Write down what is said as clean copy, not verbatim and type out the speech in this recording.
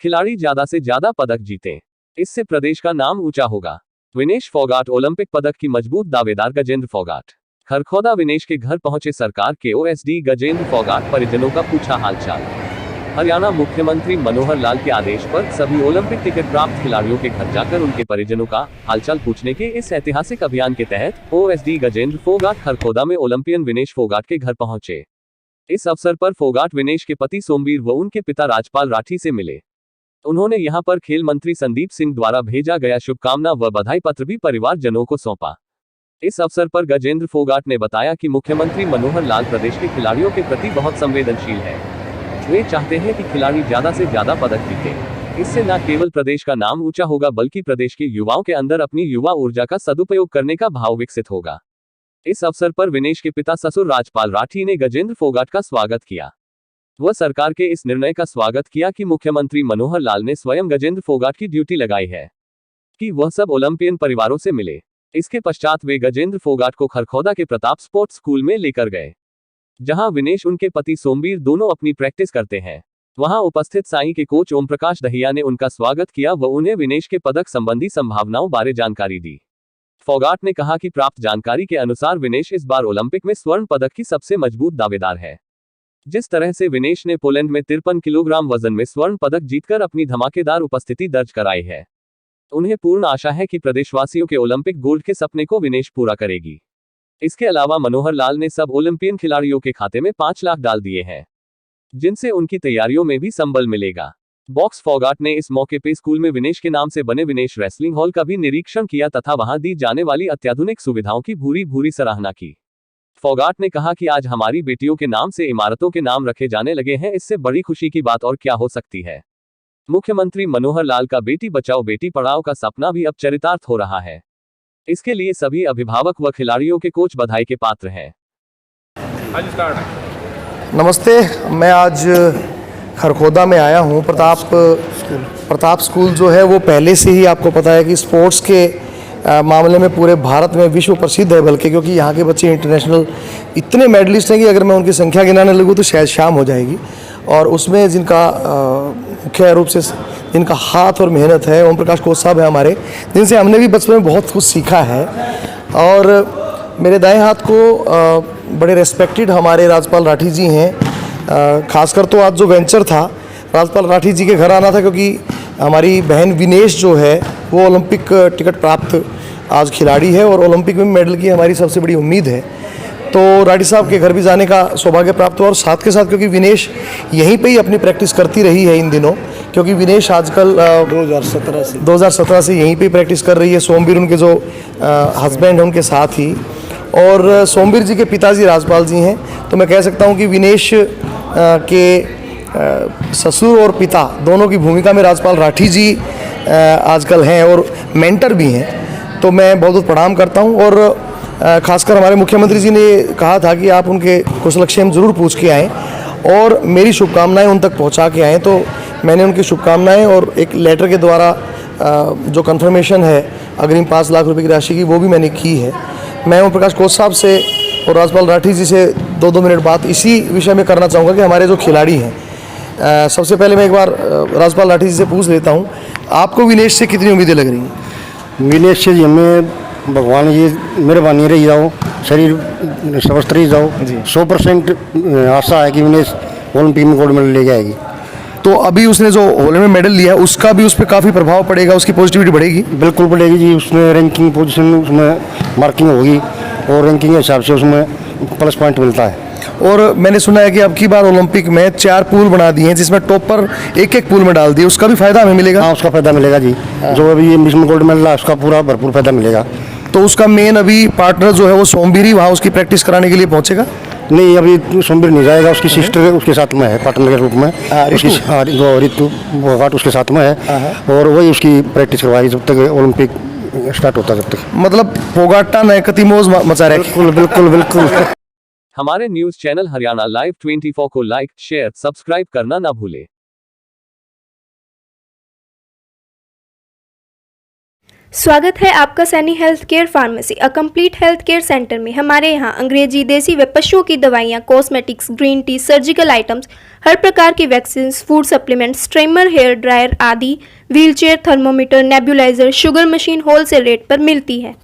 खिलाड़ी ज्यादा से ज्यादा पदक जीतें, इससे प्रदेश का नाम ऊंचा होगा। विनेश फोगाट ओलंपिक पदक की मजबूत दावेदार गजेंद्र फोगाट। खरखौदा विनेश के घर पहुंचे सरकार के ओएसडी गजेंद्र फोगाट, परिजनों का पूछा हालचाल। हरियाणा मुख्यमंत्री मनोहर लाल के आदेश पर सभी ओलंपिक टिकट प्राप्त खिलाड़ियों के घर जाकर उनके परिजनों का हालचाल पूछने के इस ऐतिहासिक अभियान के तहत ओएसडी गजेंद्र फोगाट खरखौदा में ओलंपियन विनेश फोगाट के घर पहुंचे। इस अवसर पर फोगाट विनेश के पति सोमवीर व उनके पिता राजपाल राठी से मिले। उन्होंने यहां पर खेल मंत्री संदीप सिंह द्वारा भेजा गया शुभकामना व बधाई पत्र भी परिवारजनों को सौंपा। इस अवसर पर गजेंद्र फोगाट ने बताया कि मुख्यमंत्री मनोहर लाल प्रदेश के खिलाड़ियों के प्रति बहुत संवेदनशील है। वे चाहते हैं कि खिलाड़ी ज्यादा से ज्यादा पदक जीतें। इससे न केवल प्रदेश का नाम ऊंचा होगा बल्कि प्रदेश के युवाओं के अंदर अपनी युवा ऊर्जा का सदुपयोग करने का भाव विकसित होगा। इस अवसर पर विनेश के पिता ससुर राजपाल राठी ने गजेंद्र फोगाट का स्वागत किया। वह सरकार के इस निर्णय का स्वागत किया कि मुख्यमंत्री मनोहर लाल ने स्वयं गजेंद्र फोगाट की ड्यूटी लगाई है कि वह सब ओलंपियन परिवारों से मिले। इसके पश्चात वे गजेंद्र फोगाट को खरखौदा के प्रताप स्पोर्ट्स स्कूल में लेकर गए, जहां विनेश उनके पति सोमवीर दोनों अपनी प्रैक्टिस करते हैं। वहां उपस्थित साई के कोच ओम प्रकाश दहिया ने उनका स्वागत किया व उन्हें विनेश के पदक संबंधी संभावनाओं बारे जानकारी दी। फोगाट ने कहा कि प्राप्त जानकारी के अनुसार विनेश इस बार ओलंपिक में स्वर्ण पदक की सबसे मजबूत दावेदार है। जिस तरह से विनेश ने पोलैंड में 53 किलोग्राम वजन में स्वर्ण पदक जीतकर अपनी धमाकेदार उपस्थिति दर्ज कराई है, उन्हें पूर्ण आशा है कि प्रदेशवासियों के ओलंपिक गोल्ड के सपने को विनेश पूरा करेगी। इसके अलावा मनोहर लाल ने सब ओलंपियन खिलाड़ियों के खाते में 5 लाख डाल दिए हैं, जिनसे उनकी तैयारियों में भी संबल मिलेगा। बॉक्स फोगाट ने इस मौके पे स्कूल में विनेश के नाम से बने विनेश रेसलिंग हॉल का भी निरीक्षण किया तथा वहां दी जाने वाली अत्याधुनिक सुविधाओं की भूरी भूरी सराहना की। फोगाट ने कहा कि आज हमारी बेटियों के नाम से इमारतों के नाम रखे जाने लगे हैं, इससे बड़ी खुशी की बात और क्या हो सकती है। मुख्यमंत्री मनोहर लाल का बेटी बचाओ बेटी पढ़ाओ का सपना भी अब चरितार्थ हो रहा है। इसके लिए सभी अभिभावक व खिलाड़ियों के कोच बधाई के पात्र हैं। नमस्ते, मैं आज खरखौदा में आया हूँ। प्रताप स्कूल जो है वो पहले से ही आपको पता है कि स्पोर्ट्स के मामले में पूरे भारत में विश्व प्रसिद्ध है, बल्कि क्योंकि यहाँ के बच्चे इंटरनेशनल इतने मेडलिस्ट हैं कि अगर मैं उनकी संख्या गिनाने लगूँ तो शायद शाम हो जाएगी। और उसमें जिनका मुख्य रूप से जिनका हाथ और मेहनत है, ओम प्रकाश कोच साहब है हमारे, जिनसे हमने भी बचपन में बहुत कुछ सीखा है। और मेरे दाएं हाथ को बड़े रेस्पेक्टेड हमारे राजपाल राठी जी हैं। खासकर तो आज जो वेंचर था राजपाल राठी जी के घर आना था, क्योंकि हमारी बहन विनेश जो है वो ओलंपिक टिकट प्राप्त आज खिलाड़ी है और ओलंपिक में मेडल की हमारी सबसे बड़ी उम्मीद है। तो राठी साहब के घर भी जाने का सौभाग्य प्राप्त हुआ और साथ के साथ क्योंकि विनेश यहीं पे ही अपनी प्रैक्टिस करती रही है इन दिनों, क्योंकि विनेश आजकल 2017 से यहीं पे प्रैक्टिस कर रही है। सोमवीर उनके जो हस्बैंड हैं उनके साथ ही, और सोमवीर जी के पिताजी राजपाल जी हैं। तो मैं कह सकता हूँ कि विनेश के ससुर और पिता दोनों की भूमिका में राजपाल राठी जी आजकल हैं और मेंटर भी हैं। तो मैं बहुत बहुत प्रणाम करता हूं। और खासकर हमारे मुख्यमंत्री जी ने कहा था कि आप उनके कुशलक्षेम जरूर पूछ के आएँ और मेरी शुभकामनाएं उन तक पहुंचा के आएँ। तो मैंने उनकी शुभकामनाएं और एक लेटर के द्वारा जो कंफर्मेशन है अग्रिम 5 लाख रुपए की राशि की, वो भी मैंने की है। मैं ओम प्रकाश कोच साहब से और राजपाल राठी जी से 2-2 मिनट बात इसी विषय में करना चाहूँगा कि हमारे जो खिलाड़ी हैं, सबसे पहले मैं एक बार राजपाल राठी जी से पूछ लेता हूँ, आपको विनेश से कितनी उम्मीदें लग रही हैं? विनेश से हमें भगवान ये मेहरबानी रही जाओ, शरीर स्वस्थ रही जाओ, 100% आशा है कि विनेश ओलंपिक में गोल्ड मेडल लेके आएगी। तो अभी उसने जो ओलंपिक में मेडल लिया है उसका भी उस पर काफ़ी प्रभाव पड़ेगा, उसकी पॉजिटिविटी बढ़ेगी? बिल्कुल बढ़ेगी जी। उसमें रैंकिंग पोजीशन उसमें मार्किंग होगी और रैंकिंग के हिसाब से उसमें प्लस पॉइंट मिलता है। और मैंने सुना है कि अब की बार ओलंपिक में 4 पूल बना दिए हैं, जिसमें टॉपर एक पूल में डाल दिए, उसका भी फायदा हमें मिलेगा? हाँ, उसका फायदा मिलेगा जी। जो अभी ये मिशन गोल्ड मेडल है उसका पूरा भरपूर फायदा मिलेगा। तो उसका मेन अभी पार्टनर जो है वो सोमवीर ही वहाँ उसकी प्रैक्टिस कराने के लिए पहुँचेगा? नहीं, अभी सोमवीर नहीं जाएगा, उसकी सिस्टर उसके साथ में है पार्टनर के रूप में। ऋतु फोगाट उसके साथ में है और वही उसकी प्रैक्टिस करवाएगी जब तक ओलंपिक स्टार्ट होता है जब तक। मतलब फोगाटा नए कतिमोज मचा रहे। बिल्कुल बिल्कुल बिल्कुल। हमारे न्यूज चैनल हरियाणा लाइव 24 को लाइक, शेयर, सब्सक्राइब करना ना भूले। स्वागत है आपका Saini health care pharmacy a complete health care centre में। हमारे यहाँ अंग्रेजी, देसी व पशुओं की दवाइयाँ, cosmetics, green tea, surgical items, हर प्रकार की vaccine, food supplements, trimmer, hair dryer आदि, wheelchair, thermometer, nebuliser, sugar machine wholesale rate पर मिलती है।